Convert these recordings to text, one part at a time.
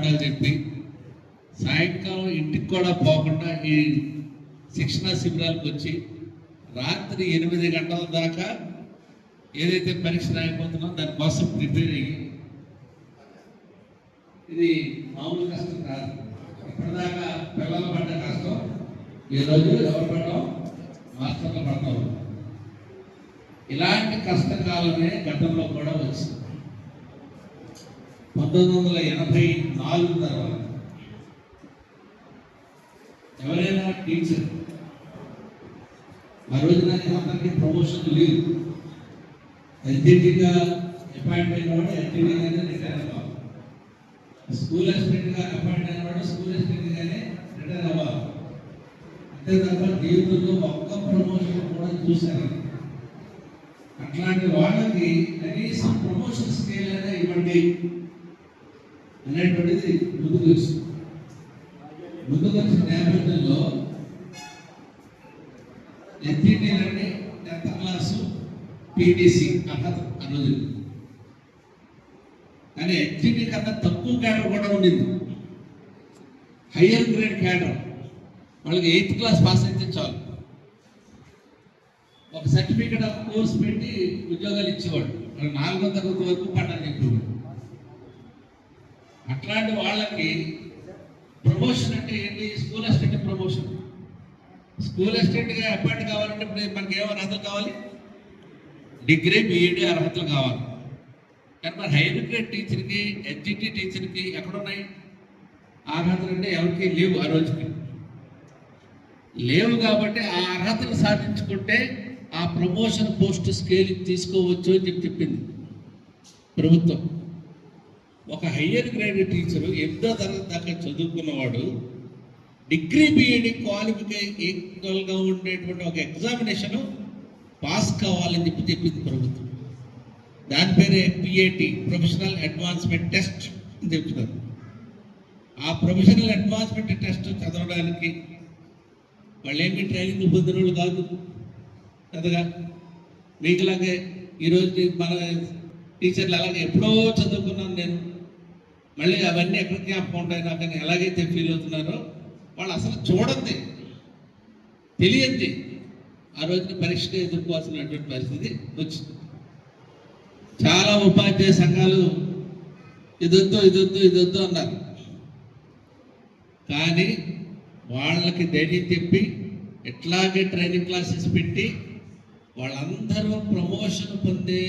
పాఠాలు చెప్పి సాయంకాలం ఇంటికి కూడా పోకుండా ఈ శిక్షణా శిబిరాలకు వచ్చి రాత్రి 8 గంటల దాకా ఏదైతే పరీక్ష రాయిపోతున్నామో దానికోసం ప్రిపేర్ అయ్యి, ఇది మామూలు కష్టం కాదు. ఇప్పటిదాకా పిల్లలు పడ్డ కష్టం ఈరోజు ఎవరు పడ్డాం? మాస్టర్లు పడ్డాం. ఇలాంటి కష్టకాలమే గతంలో కూడా వచ్చింది. 1984 తర్వాత ఎవరైనా టీచర్ ఆ రోజున అందరికీ ప్రమోషన్ లేదు. ఎల్టీటీగా అపాయింట్ అయిన వాడు ఎల్టీటీగానే రిటైర్ అవ్వాలి. స్కూల్ అసిస్టెంట్గా అపాయింట్ అయిన వాడు స్కూల్ అసిస్టెంట్గానే రిటైర్ అవ్వాలి. అంతే తప్ప జీవితంలో ఒక్క ప్రమోషన్ కూడా చూశారు. అట్లాంటి వాళ్ళకి కనీసం ప్రమోషన్ స్కేల్ అయినా ఇవ్వండి అనేటువంటిది ముందుకు వచ్చింది. ముందుకు వచ్చిన నేపథ్యంలో ఎస్జిటి అంటే 10th క్లాసు పీటీసీ అర్హత అన్నది. కానీ ఎస్జిటి కన్నా తక్కువ క్యాడర్ కూడా ఉండింది. హయ్యర్ గ్రేడ్ క్యాడర్ వాళ్ళకి 8th క్లాస్ పాస్ అయితే చాలు, ఒక సర్టిఫికేట్ ఆఫ్ కోర్స్ పెట్టి ఉద్యోగాలు ఇచ్చేవాడు. వాళ్ళు 4వ తరగతి వరకు పట్టాలి చెప్పేవాడు. అట్లాంటి వాళ్ళకి ప్రమోషన్ అంటే ఏంటి? School assistant promotion. స్కూల్ అసిస్టెంట్గా అపాయింట్ కావాలంటే మనకి ఏమో అర్హతలు కావాలి? డిగ్రీ, బీఈడీ అర్హతలు కావాలి. కానీ మరి హైయర్ గ్రేడ్ టీచర్కి, ఎస్జిటి టీచర్కి ఎక్కడున్నాయి అర్హతలు? అంటే ఎవరికి లేవు, ఆ రోజుకి లేవు. కాబట్టి ఆ అర్హతలు సాధించుకుంటే ఆ ప్రమోషన్ పోస్ట్ స్కేలింగ్ తీసుకోవచ్చు అని చెప్పింది ప్రభుత్వం. ఒక హయ్యర్ గ్రేడ్ టీచరు 8వ తరగతి దాకా చదువుకున్నవాడు డిగ్రీ బీఈడీ క్వాలిఫికేషన్గా ఉండేటువంటి ఒక ఎగ్జామినేషను పాస్ కావాలని చెప్పింది ప్రభుత్వం. దాని పేరే పిఏటి, ప్రొఫెషనల్ అడ్వాన్స్మెంట్ టెస్ట్ అని చెప్తున్నారు. ఆ ప్రొఫెషనల్ అడ్వాన్స్మెంట్ టెస్ట్ చదవడానికి వాళ్ళు ఏమి ట్రైనింగ్ పొందిన వాళ్ళు కాదు పెద్దగా. మీకులాగే ఈరోజు మన టీచర్లు అలాగే ఎప్పుడో చదువుకున్నాను నేను, మళ్ళీ అవన్నీ ఎక్కడ జ్ఞాపకం ఉంటాయి నాకు అని ఎలాగైతే ఫీల్ అవుతున్నారో వాళ్ళు అసలు చూడండి, తెలియంది ఆ రోజున పరీక్షగా ఎదుర్కోవాల్సినటువంటి పరిస్థితి వచ్చింది. చాలా ఉపాధ్యాయ సంఘాలు ఇదొద్దు అన్నారు. కానీ వాళ్ళకి ధైర్యం చెప్పి ఎట్లాగే ట్రైనింగ్ క్లాసెస్ పెట్టి వాళ్ళందరూ ప్రమోషన్ పొందే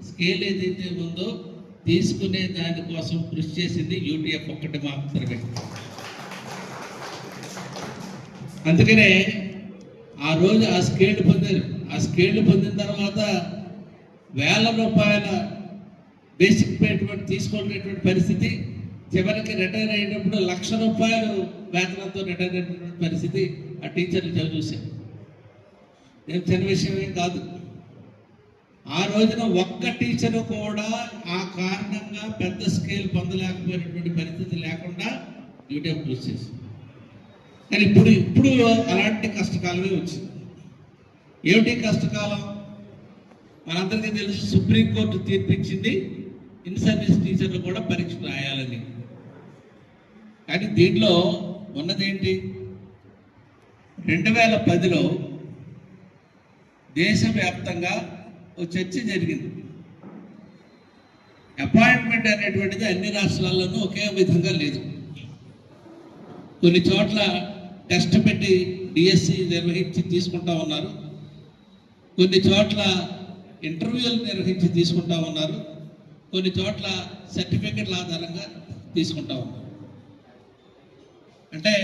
స్కేల్ ఏదైతే ఉందో తీసుకునే దానికోసం కృషి చేసింది యూటీఎఫ్ ఒక్కటి మాత్రమే. అందుకనే ఆ రోజు ఆ స్కేల్ పొందారు. ఆ స్కేల్ పొందిన తర్వాత వేల రూపాయల బేసిక్ పేమెంట్ తీసుకునేటువంటి పరిస్థితి, చివరికి రిటైర్ అయ్యేటప్పుడు 1,00,000 రూపాయలు వేతనంతో రిటైర్ అయినటువంటి పరిస్థితి ఆ టీచర్లు చదివేశారు. ఏం చిన్న విషయం ఏం కాదు. ఆ రోజున ఒక్క టీచరు కూడా ఆ కారణంగా పెద్ద స్కేల్ పొందలేకపోయినటువంటి పరిస్థితి లేకుండా యూటీఎఫ్ కృషి చేసింది. కానీ ఇప్పుడు అలాంటి కష్టకాలమే వచ్చింది. ఏమిటి కష్టకాలం? మనందరికీ తెలుసు, సుప్రీంకోర్టు తీర్పిచ్చింది ఇన్ సర్వీస్ టీచర్లు కూడా పరీక్ష రాయాలని. కానీ దీంట్లో ఉన్నదేంటి? 2010లో దేశవ్యాప్తంగా ఒక చర్చ జరిగింది. అపాయింట్మెంట్ అనేటువంటిది అన్ని రాష్ట్రాల్లోనూ ఒకే విధంగా లేదు. కొన్ని చోట్ల టెస్ట్ పెట్టి డిఎస్సి నిర్వహించి తీసుకుంటా ఉన్నారు, కొన్ని చోట్ల ఇంటర్వ్యూలు నిర్వహించి తీసుకుంటా ఉన్నారు, కొన్ని చోట్ల సర్టిఫికెట్ల ఆధారంగా తీసుకుంటా ఉన్నారు. అంటే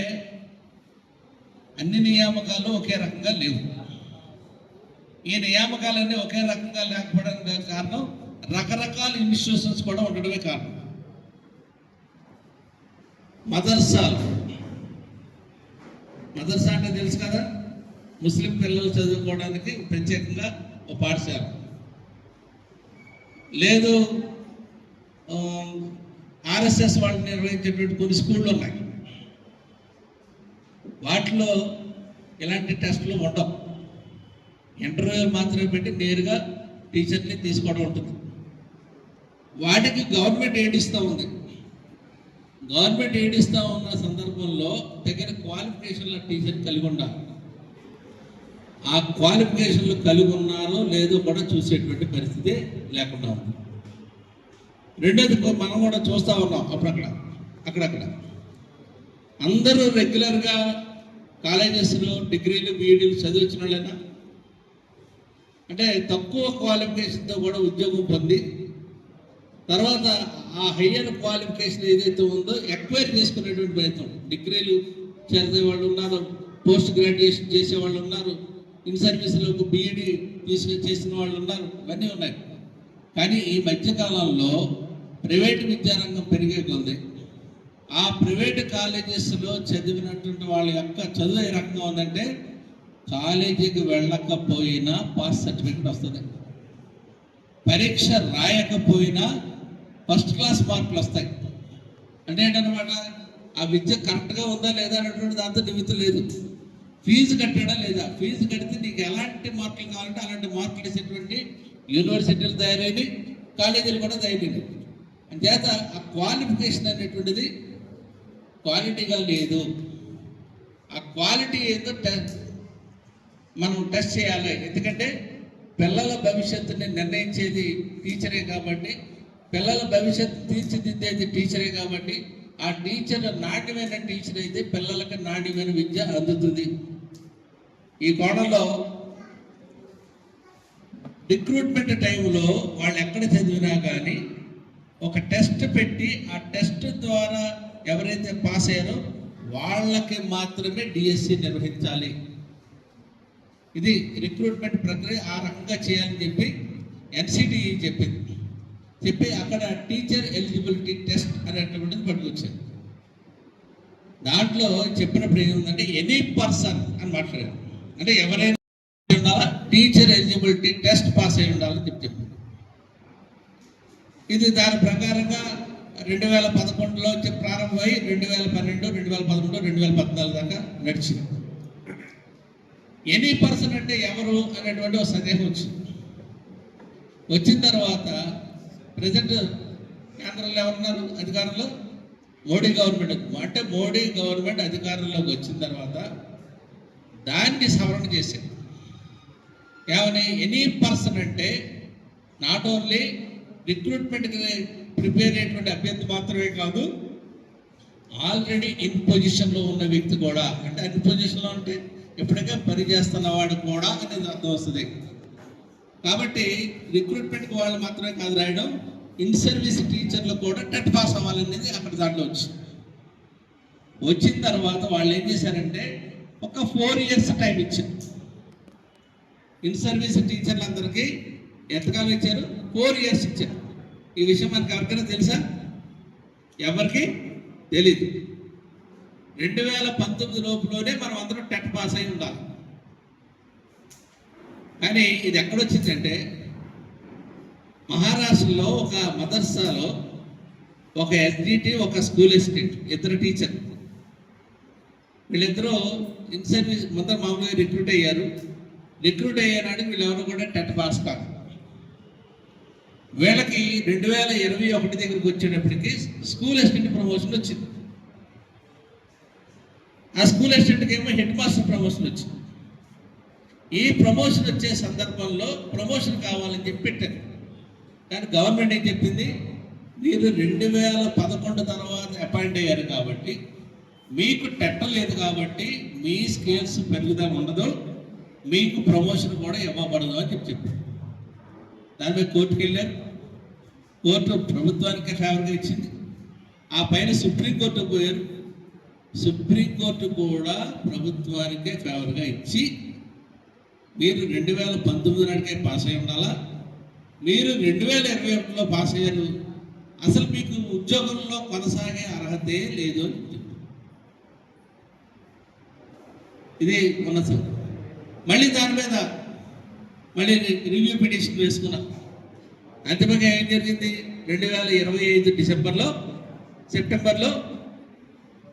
అన్ని నియామకాలు ఒకే రకంగా లేవు. ఈ నియామకాలన్నీ ఒకే రకంగా లేకపోవడానికి కారణం రకరకాల ఇన్స్టిట్యూషన్స్ కూడా ఉండడమే కారణం. మదర్సా అంటే తెలుసు కదా, ముస్లిం పిల్లలు చదువుకోవడానికి ప్రత్యేకంగా ఒక పాఠశాల. లేదు, ఆర్ఎస్ఎస్ వాళ్ళు నిర్వహించేటువంటి కొన్ని స్కూళ్ళు ఉన్నాయి, వాటిలో ఇలాంటి టెస్టులు ఉండవు. ఇంటర్వ్యూలు మాత్రమే పెట్టి నేరుగా టీచర్ని తీసుకోవడం ఉంటుంది. వాటికి గవర్నమెంట్ ఎయిడ్ ఇస్తూ ఉంది. గవర్నమెంట్ ఏడిస్తూ ఉన్న సందర్భంలో తగిన క్వాలిఫికేషన్ల టీచర్ కలిగి ఉండాలి. ఆ క్వాలిఫికేషన్లు కలిగి ఉన్నారో లేదో కూడా చూసేటువంటి పరిస్థితి లేకుండా ఉంది. రెండోది మనం కూడా చూస్తూ ఉన్నాం అక్కడక్కడ అందరూ రెగ్యులర్గా కాలేజెస్లో డిగ్రీలు బీఈడీలు చదివించిన వాళ్ళైనా అంటే తక్కువ క్వాలిఫికేషన్తో కూడా ఉద్యోగం పొంది తర్వాత ఆ హయ్యర్ క్వాలిఫికేషన్ ఏదైతే ఉందో ఎక్వైర్ చేసుకునేటువంటి ప్రయత్నం, డిగ్రీలు చేసే వాళ్ళు ఉన్నారు, పోస్ట్ గ్రాడ్యుయేషన్ చేసేవాళ్ళు ఉన్నారు, ఇన్ సర్వీసులకు బీఈడీ చేసిన వాళ్ళు ఉన్నారు, ఇవన్నీ ఉన్నాయి. కానీ ఈ మధ్యకాలంలో ప్రైవేటు విద్యారంగం పెరిగే కొద్ది ఆ ప్రైవేటు కాలేజెస్లో చదివినటువంటి వాళ్ళ యొక్క చదువు ఏ రకంగా ఉందంటే కాలేజీకి వెళ్ళకపోయినా పాస్ సర్టిఫికెట్ వస్తుంది, పరీక్ష రాయకపోయినా ఫస్ట్ క్లాస్ మార్కులు వస్తాయి. అంటే ఏంటన్నమాట, ఆ విద్య కరెక్ట్గా ఉందా లేదా అనేటువంటి దాంతో నిమిత్తం లేదు. ఫీజు కట్టాడా లేదా, ఫీజు కడితే నీకు ఎలాంటి మార్కులు కావాలంటే అలాంటి మార్కులు వేసేటువంటి యూనివర్సిటీలు తయారైనవి, కాలేజీలు కూడా తయారైనవి. అంచేత ఆ క్వాలిఫికేషన్ అనేటువంటిది క్వాలిటీగా లేదు. ఆ క్వాలిటీ ఏదో మనం టెస్ట్ చేయాలి. ఎందుకంటే పిల్లల భవిష్యత్తుని నిర్ణయించేది టీచరే కాబట్టి, పిల్లల భవిష్యత్తు తీర్చిదిద్దేది టీచరే కాబట్టి ఆ టీచర్ నాణ్యమైన టీచర్ అయితే పిల్లలకు నాణ్యమైన విద్య అందుతుంది. ఈ కోణంలో రిక్రూట్మెంట్ టైంలో వాళ్ళు ఎక్కడ చదివినా కానీ ఒక టెస్ట్ పెట్టి ఆ టెస్ట్ ద్వారా ఎవరైతే పాస్ అయ్యారో వాళ్ళకి మాత్రమే డిఎస్సి నిర్వహించాలి. ఇది రిక్రూట్మెంట్ ప్రక్రియ ఆ రకంగా చేయాలని చెప్పి ఎన్సిటిఈ చెప్పి అక్కడ టీచర్ ఎలిజిబిలిటీ టెస్ట్ అనేటువంటిది పట్టుకొచ్చారు. దాంట్లో చెప్పినప్పుడు ఏముందంటే ఎనీ పర్సన్ అని మాట్లాడారు. అంటే ఎవరైనా ఉండాలా, టీచర్ ఎలిజిబిలిటీ టెస్ట్ పాస్ అయి ఉండాలని చెప్పి ఇది దాని ప్రకారంగా 2011లో ప్రారంభమై 2012, 2013, 2014 దాకా నడిచింది. ఎనీ పర్సన్ అంటే ఎవరు అనేటువంటి ఒక సందేహం వచ్చిన తర్వాత ప్రజెంట్ కేంద్రంలో ఎవరున్నారు అధికారంలో? మోడీ గవర్నమెంట్. అంటే మోడీ గవర్నమెంట్ అధికారంలోకి వచ్చిన తర్వాత దాన్ని సవరణ చేశారు. ఏమని? ఎనీ పర్సన్ అంటే నాట్ ఓన్లీ రిక్రూట్మెంట్కి ప్రిపేర్ అయ్యేటువంటి అభ్యర్థి మాత్రమే కాదు, ఆల్రెడీ ఇన్ పొజిషన్లో ఉన్న వ్యక్తి కూడా. అంటే ఇన్ పొజిషన్లో అంటే ఎప్పటికే పనిచేస్తున్న వాడు కూడా అనేది అర్థం వస్తుంది. కాబట్టి రిక్రూట్మెంట్కి వాళ్ళు మాత్రమే కాదు రాయడం, ఇన్ సర్వీస్ టీచర్లు కూడా టెట్ పాస్ అవ్వాలనేది అక్కడ దాంట్లో వచ్చిన తర్వాత వాళ్ళు ఏం చేశారంటే ఒక 4 years టైం ఇచ్చారు. ఇన్ సర్వీస్ టీచర్లు అందరికీ ఎంతకాలం ఇచ్చారు? 4 years ఇచ్చారు. ఈ విషయం మనకి ఎవరికైనా తెలుసా? ఎవరికి తెలీదు. 2019 లోపులోనే మనం అందరం టెట్ పాస్ అయి ఉండాలి. కానీ ఇది ఎక్కడొచ్చిందంటే మహారాష్ట్రలో ఒక మదర్సాలో ఒక ఎస్జిటి, ఒక స్కూల్ అసిస్టెంట్, ఇద్దరు టీచర్, వీళ్ళిద్దరూ ఇన్ సర్వీస్ మొత్తం మామూలుగా రిక్రూట్ అయ్యారని వీళ్ళెవరు కూడా టెట్ పాస్ కాదు. వీళ్ళకి 2021 దగ్గరికి వచ్చేటప్పటికి స్కూల్ అసిస్టెంట్ ప్రమోషన్ వచ్చింది. ఆ స్కూల్ అసిస్టెంట్కి ఏమో హెడ్ మాస్టర్ ప్రమోషన్ వచ్చింది. ఈ ప్రమోషన్ వచ్చే సందర్భంలో ప్రమోషన్ కావాలని చెప్పి పెట్టారు. కానీ గవర్నమెంట్ ఏం చెప్పింది? మీరు 2011 తర్వాత అపాయింట్ అయ్యారు కాబట్టి మీకు టెట్ లేదు కాబట్టి మీ స్కేల్స్ పెరుగుదల ఉండదు, మీకు ప్రమోషన్ కూడా ఇవ్వబడదు అని చెప్పింది. దాని మీద కోర్టుకు వెళ్ళారు. కోర్టు ప్రభుత్వానికి ఫేవర్గా ఇచ్చింది. ఆ పైన సుప్రీంకోర్టు పోయారు. సుప్రీంకోర్టు కూడా ప్రభుత్వానికే ఫేవర్గా ఇచ్చి మీరు 2019 నాటికే పాస్ అయి ఉండాలా, మీరు 2021లో పాస్ అయ్యారు, అసలు మీకు ఉద్యోగంలో కొనసాగే అర్హతే లేదు అని చెప్పి ఇది ఉన్న మళ్ళీ దాని మీద మళ్ళీ రివ్యూ పిటిషన్ వేసుకున్నాం. అంతిమంగా ఏం జరిగింది? 2025 సెప్టెంబర్లో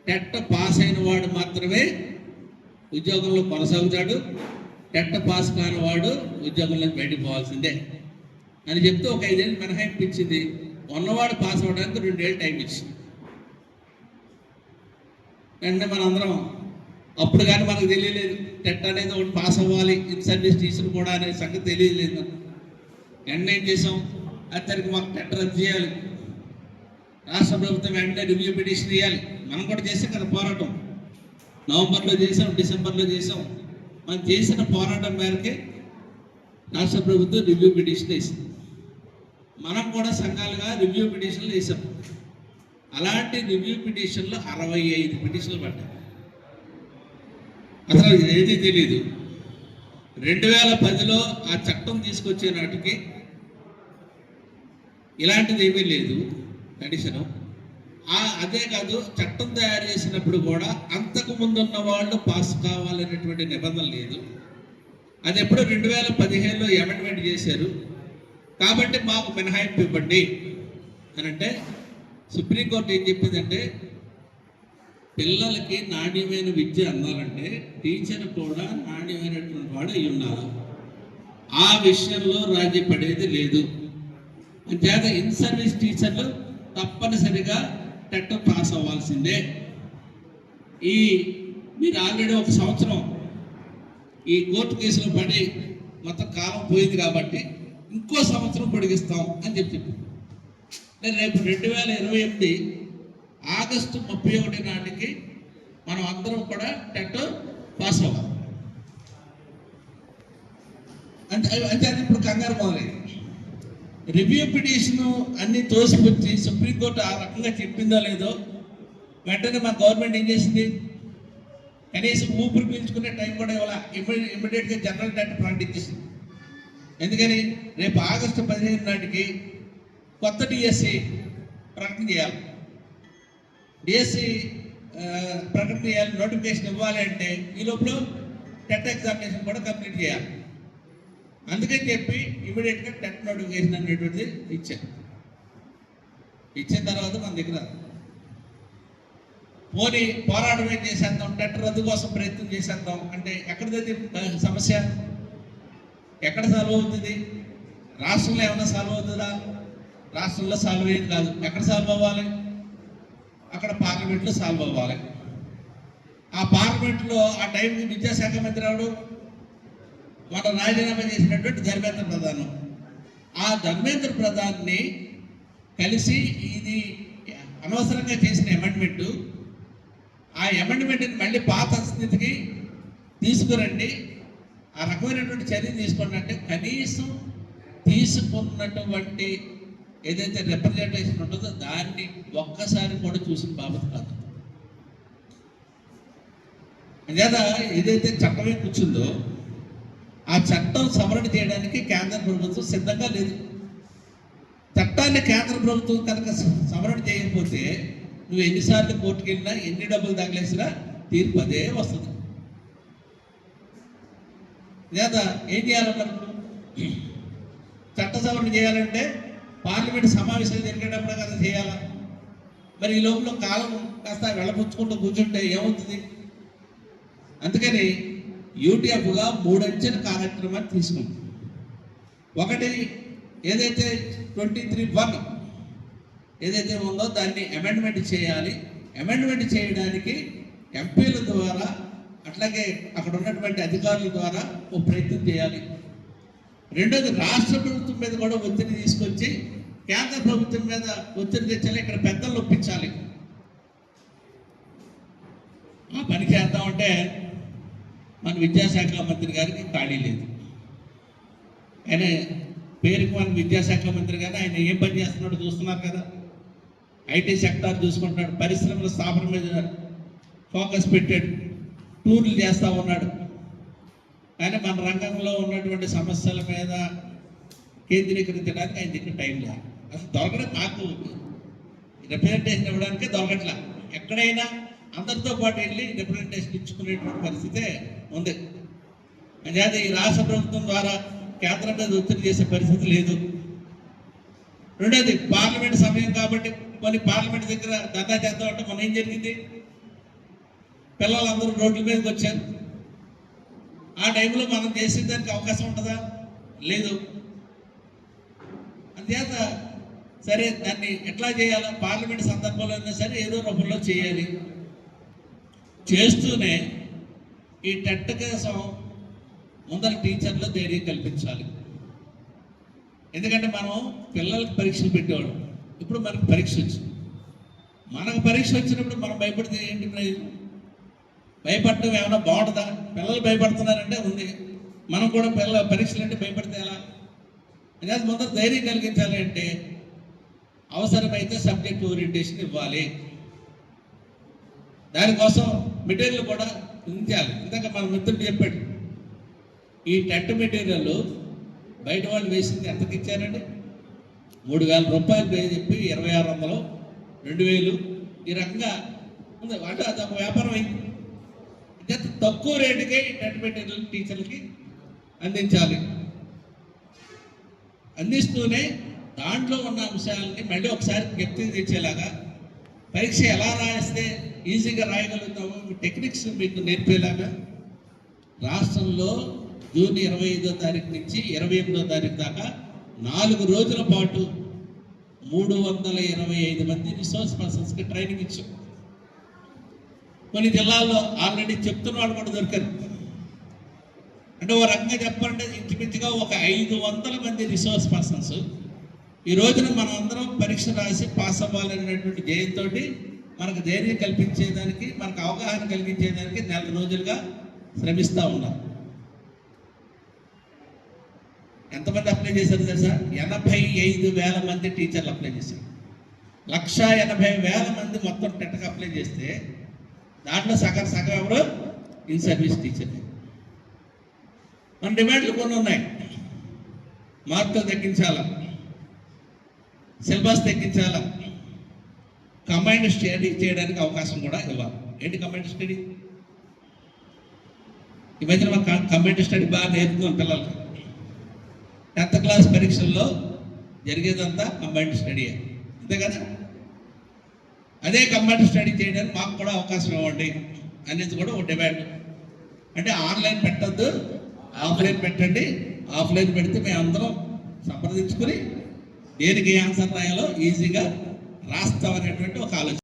టెట్ పాస్ అయిన వాడు మాత్రమే ఉద్యోగంలో కొనసాగుతాడు, టెట్ పాస్ కాని వాడు ఉద్యోగంలో బయటకు పోవాల్సిందే అని చెప్తే ఒక 5 ఏళ్ళు మినహాయింపు ఇచ్చింది. ఉన్నవాడు పాస్ అవ్వడానికి 2 ఏళ్ళు టైం ఇచ్చింది. వెంటనే మనందరం అప్పుడు కానీ మనకు తెలియలేదు టెట్ అనేది ఒకటి పాస్ అవ్వాలి, ఇన్ సర్వీస్ టీచర్ కూడా అనే సంగతి తెలియలేదు. వెంటనే ఏం చేసాం, అతనికి మాకు టెట్ రద్దు చేయాలి, రాష్ట్ర ప్రభుత్వం వెంటనే రివ్యూ పిటిషన్ ఇవ్వాలి. మనం కూడా చేసాం కదా పోరాటం, నవంబర్లో చేసాం, డిసెంబర్లో చేసాం. మనం చేసిన పోరాటం మేరకే రాష్ట్ర ప్రభుత్వం రివ్యూ పిటిషన్ వేసింది. మనం కూడా సంఘాలుగా రివ్యూ పిటిషన్లు వేసాం. అలాంటి రివ్యూ పిటిషన్లు 65 పిటిషన్లు పడ్డాయి. అసలు ఏది తెలీదు. 2010లో ఆ చట్టం తీసుకొచ్చే నాటికి ఇలాంటిది ఏమీ లేదు కండిషను. అదే కాదు, చట్టం తయారు చేసినప్పుడు కూడా అంతకు ముందు ఉన్న వాళ్ళు పాస్ కావాలనేటువంటి నిబంధన లేదు. అది ఎప్పుడు 2015లో అమెండ్మెంట్ చేశారు. కాబట్టి మాకు మినహాయింపు ఇవ్వండి అని అంటే సుప్రీంకోర్టు ఏం చెప్పిందంటే, పిల్లలకి నాణ్యమైన విద్య అందాలంటే టీచర్ కూడా నాణ్యమైనటువంటి వాడు అయి ఉండాలి. ఆ విషయంలో రాజీ పడేది లేదు. అంతేత ఇన్ సర్వీస్ టీచర్లు తప్పనిసరిగా టెట్ పాస్ అవ్వాల్సిందే. మీరు ఆల్రెడీ 1 సంవత్సరం ఈ కోర్టు కేసులో పడి మొత్తం కాలం పోయింది కాబట్టి ఇంకో సంవత్సరం పొడిగిస్తాం అని చెప్పి రేపు 2028 ఆగస్టు 31 నాటికి మనం అందరం కూడా టెట్ పాస్ అవ్వాలి. అంటే అది ఇప్పుడు కంగారు మొదలైంది. రివ్యూ పిటిషన్ అన్ని తోసిపుచ్చి సుప్రీంకోర్టు ఆ రకంగా చెప్పిందో లేదో వెంటనే మా గవర్నమెంట్ ఏం చేసింది, కనీసం ఊపిరి పీల్చుకునే టైం కూడా ఇవ్వాల, ఇమ్మీడియట్గా జనరల్ టెట్ ప్రకటించేసింది. ఎందుకని రేపు ఆగస్టు 15 నాటికి కొత్త డిఎస్సి ప్రకటన చేయాలి. డిఎస్సి ప్రకటన చేయాలి, నోటిఫికేషన్ ఇవ్వాలి అంటే ఈ లోపల టెట్ ఎగ్జామినేషన్ కూడా కంప్లీట్ చేయాలి. అందుకని చెప్పి ఇమీడియట్గా టెట్ నోటిఫికేషన్ అనేటువంటిది ఇచ్చారు. ఇచ్చిన తర్వాత మన దగ్గర పోనీ పోరాటం ఏం చేసేద్దాం, టెట్ రద్దు కోసం ప్రయత్నం చేసేద్దాం అంటే ఎక్కడిది సమస్య, ఎక్కడ సాల్వ్ అవుతుంది? రాష్ట్రంలో ఏమైనా సాల్వ్ అవుతుందా? రాష్ట్రంలో సాల్వ్ అయ్యేది కాదు. ఎక్కడ సాల్వ్ అవ్వాలి? అక్కడ పార్లమెంట్లో సాల్వ్ అవ్వాలి. ఆ పార్లమెంట్లో ఆ టైంకి విద్యాశాఖ మంత్రి ఎవడు? మన రాజీనామా చేసినటువంటి ధర్మేంద్ర ప్రధాన్. ఆ ధర్మేంద్ర ప్రధాన్ని కలిసి ఇది అనవసరంగా చేసిన అమెండ్మెంటు, ఆ అమెండ్మెంట్ని మళ్ళీ పాత స్థితికి తీసుకురండి, ఆ రకమైనటువంటి చర్య తీసుకోండి అంటే కనీసం తీసుకున్నటువంటి ఏదైతే రిప్రజెంటేషన్ ఉంటుందో దాన్ని ఒక్కసారి కూడా చూసిన బాబత్ కాదు. అంచేత ఏదైతే చట్టమే కూర్చుందో ఆ చట్టం సవరణ చేయడానికి కేంద్ర ప్రభుత్వం సిద్ధంగా లేదు. చట్టాన్ని కేంద్ర ప్రభుత్వం కనుక సవరణ చేయకపోతే నువ్వు ఎన్నిసార్లు కోర్టుకు వెళ్ళినా, ఎన్ని డబ్బులు తగిలేసినా తీర్పు అదే వస్తుంది. లేదా ఏం చేయాలన్నారు? చట్ట సవరణ చేయాలంటే పార్లమెంట్ సమావేశాలు జరిగేటప్పుడు కదా చేయాలా? మరి ఈ లోపల కాలం కాస్త వెళ్ళపుచ్చుకుంటూ కూర్చుంటే ఏమవుతుంది? అందుకని యూటీఎఫ్గా 3 అంచెల కార్యక్రమాన్ని తీసుకుంది. ఒకటి ఏదైతే 23(1) ఏదైతే ఉందో దాన్ని అమెండ్మెంట్ చేయాలి. అమెండ్మెంట్ చేయడానికి ఎంపీల ద్వారా అట్లాగే అక్కడ ఉన్నటువంటి అధికారుల ద్వారా ఒక ప్రయత్నం చేయాలి. రెండోది రాష్ట్ర ప్రభుత్వం మీద కూడా ఒత్తిడి తీసుకొచ్చి కేంద్ర ప్రభుత్వం మీద ఒత్తిడి తెచ్చాలి, ఇక్కడ పెద్దలు ఒప్పించాలి. ఆ పని చేద్దామంటే మన విద్యాశాఖ మంత్రి గారికి ఖాళీ లేదు. ఆయన పేరుకి మన విద్యాశాఖ మంత్రి గారు, ఆయన ఏం పని చేస్తున్నాడో చూస్తున్నారు కదా. ఐటీ సెక్టార్ చూసుకుంటున్నాడు, పరిశ్రమల స్థాపన మీద ఫోకస్ పెట్టాడు, టూర్లు చేస్తూ ఉన్నాడు. కానీ మన రంగంలో ఉన్నటువంటి సమస్యల మీద కేంద్రీకరించడానికి ఆయన దగ్గర టైం లేదు. అసలు దొరకడం, మాకు రిప్రజెంటేషన్ ఇవ్వడానికి దొరకట్లా. ఎక్కడైనా అందరితో పాటు వెళ్ళి రిప్రజెంటేషన్ ఇచ్చుకునేటువంటి పరిస్థితే ఉంది. అంచేత ఈ రాష్ట్ర ప్రభుత్వం ద్వారా కేంద్రం మీద ఒత్తిడి చేసే పరిస్థితి లేదు. రెండోది పార్లమెంట్ సమయం కాబట్టి కొన్ని పార్లమెంట్ దగ్గర ధర్నా చేద్దాం అంటే మనం ఏం జరిగింది? పిల్లలందరూ రోడ్ల మీదకి వచ్చారు. ఆ టైంలో మనం చేసేదానికి అవకాశం ఉంటుందా? లేదు. అందుచేత సరే దాన్ని ఎట్లా చేయాలో పార్లమెంట్ సందర్భంలో అయినా సరే ఏదో రూపంలో చేయాలి. చేస్తూనే ఈ టెట్ కోసం ముందర టీచర్లు ధైర్యం కల్పించాలి. ఎందుకంటే మనం పిల్లలకి పరీక్షలు పెట్టేవాడు, ఇప్పుడు మనకు పరీక్ష వచ్చింది. మనకు పరీక్ష వచ్చినప్పుడు మనం భయపడితే ఏంటి ప్రయోజనం? భయపడటం ఏమైనా బాగుంటుందా? పిల్లలు భయపడుతున్నారంటే ఉంది, మనం కూడా పిల్లల పరీక్షలు అంటే భయపడితే ఎలా? అదే ముందర ధైర్యం కలిగించాలి అంటే అవసరమైతే సబ్జెక్ట్ ఓరియంటేషన్ ఇవ్వాలి. దానికోసం మెటీరియల్ కూడా ఉంచాలి. ఇందాక మన మిత్రుడు చెప్పాడు, ఈ టెట్ మెటీరియల్ బయట వాళ్ళు వేసింది ఎంతకి ఇచ్చారండి? 3,000 రూపాయలు చెప్పి 2,600, 2,000 ఈ రకంగా ఉంది. అంటే అది ఒక వ్యాపారం అయింది. తక్కువ రేటుకే ఈ టెట్ మెటీరియల్ టీచర్లకి అందించాలి. అందిస్తూనే దాంట్లో ఉన్న అంశాలని మళ్ళీ ఒకసారి జ్ఞప్తికి తెచ్చేలాగా, పరీక్ష ఎలా రాస్తే ఈజీగా రాయగలుగుతామో టెక్నిక్స్ మీకు నేర్పేలాగా రాష్ట్రంలో జూన్ 25వ తారీఖు నుంచి 28వ తారీఖు దాకా 4 రోజుల పాటు 325 మంది రిసోర్స్ పర్సన్స్కి ట్రైనింగ్ ఇచ్చాం. కొన్ని జిల్లాల్లో ఆల్రెడీ చెప్తున్న వాళ్ళు కూడా దొరికారు. అంటే ఓ రకంగా చెప్పాలంటే ఇంచుమించుగా ఒక 500 మంది రిసోర్స్ పర్సన్స్ ఈ రోజున మనం అందరం పరీక్ష రాసి పాస్ అవ్వాలనేటువంటి ధ్యేయంతో మనకు ధైర్యం కల్పించేదానికి, మనకు అవగాహన కలిగించేదానికి 4 రోజులుగా శ్రమిస్తూ ఉన్నాం. ఎంతమంది అప్లై చేశారు తెలుసా? 85,000 మంది టీచర్లు అప్లై చేశారు. 180,000 మంది మొత్తం టెట్కి అప్లై చేస్తే దాంట్లో సగం ఎవరు? In service teacher. మన డిమాండ్లు కొన్ని ఉన్నాయి. మార్కులు తగ్గించాలా, సిలబస్ తగ్గించాలా, కంబైన్డ్ స్టడీ చేయడానికి అవకాశం కూడా ఇవ్వాలి. ఏంటి కంబైన్డ్ స్టడీ? ఈ మధ్యన మన కంబైన్డ్ స్టడీ బాగా నేర్పుతున్నాం పిల్లలకి. 10th క్లాస్ పరీక్షల్లో జరిగేదంతా కంబైన్డ్ స్టడీ, అంతే కదా? అదే కంబైన్డ్ స్టడీ చేయడానికి మాకు కూడా అవకాశం ఇవ్వండి అనేది కూడా ఒక డిమాండ్. అంటే ఆన్లైన్ పెట్టద్దు, ఆఫ్లైన్ పెట్టండి. ఆఫ్లైన్ పెడితే మేము అందరం సంప్రదించుకుని దేనికి ఏ ఆన్సర్ రాయాలో ఈజీగా రాస్తామనేటువంటి ఒక ఆలోచన.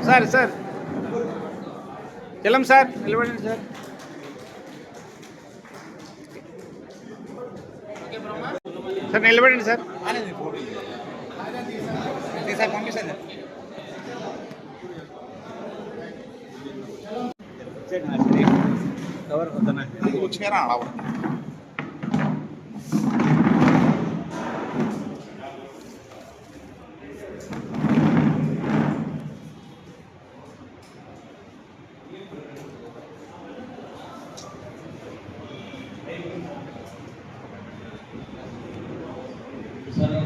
సార్ సార్ చెల్లం సార్ నిలబడండి సార్. సార్ నిలబడండి సార్. సార్ పంపిస్తాను. కవర్ వచ్చారా? సరే